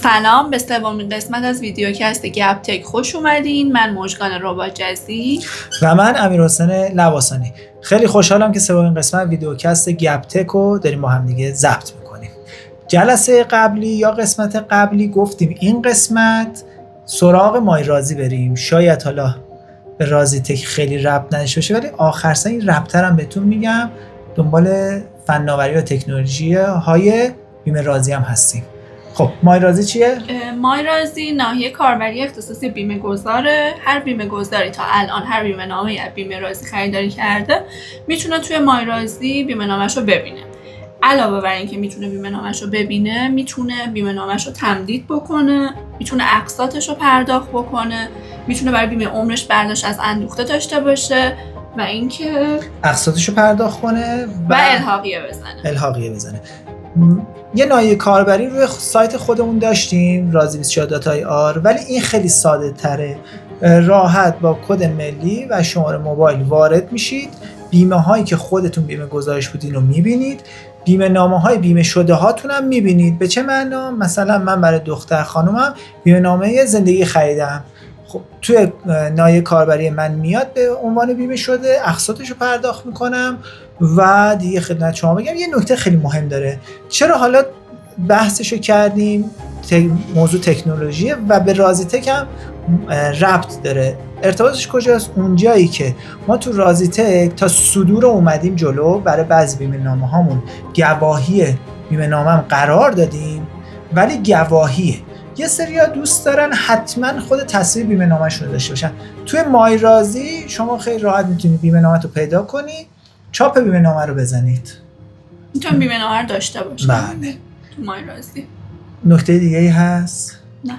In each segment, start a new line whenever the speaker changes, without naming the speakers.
سلام، به سومین قسمت از ویدیوکست گپ تک خوش اومدین. من مژگان رباجزی
و من امیرحسین لواسانی. خیلی خوشحالم که سومین قسمت ویدیوکست گپ تک رو داریم با هم دیگه ضبط میکنیم. جلسه قبلی یا قسمت قبلی گفتیم این قسمت سراغ مایرازی بریم. شاید حالا به رازی تک خیلی ربط نداشته باشه، ولی آخر سر این ربط‌تر هم بهتون میگم. دنبال فناوری و تکنولوژی های بیمه رازی هم هستیم. خب مایرازی چیه؟
مایرازی ناحیه کاربری اختصاصی بیمه گذاره. هر بیمه گذاری تا الان هر بیمه نامه یا بیمه رازی خریداری کرده میتونه توی مایرازی بیمه نامش رو ببینه. علاوه بر اینکه میتونه بیمه نامش رو ببینه، میتونه بیمه نامش رو تمدید بکنه، میتونه اقساطش رو پرداخت بکنه، میتونه برای بیمه عمرش برداشت از اندوخته داشته باشه و اینکه
اقساطش رو پرداخت کنه
و الحاقیه بزنه.
یه ناحیه کاربری روی سایت خودمون داشتیم، razi24.ir، ولی این خیلی ساده تره. راحت با کد ملی و شماره موبایل وارد میشید، بیمه هایی که خودتون بیمه گذارش بودین رو میبینید، بیمه نامه های بیمه شده هاتون هم میبینید. به چه معنا؟ مثلا من برای دختر خانومم بیمه نامه زندگی خریدم. خب توی ناحیه کاربری من میاد به عنوان بیمه شده، اقساطش رو پرداخت میکنم. و دیگه خدمت شما بگم یه نکته خیلی مهم داره. چرا حالا بحثشو کردیم؟ موضوع تکنولوژیه و به رازی تک هم ربط داره. ارتباطش کجاست؟ اونجایی که ما تو رازی تک تا صدور اومدیم جلو، برای بعضی بیمه نامه هامون گواهی بیمه نامه هم قرار دادیم، ولی گواهیه. یه سری‌ها دوست دارن حتما خود تصویر بیمه نامه‌شون رو داشته باشن. توی مایرازی شما خیلی راحت میتونید بیمه نامه رو پیدا کنی، چاپ بیمه نامه رو بزنید.
میتونم بیمه نامه رو داشته باشم.
بله.
تو مایرازی.
نکته دیگه ای هست؟
نه.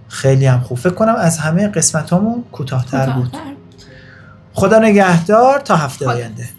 خیلی هم خوب. فکر کنم از همه قسمتامون کوتاه‌تر بود. خدا نگهدار تا هفته آینده.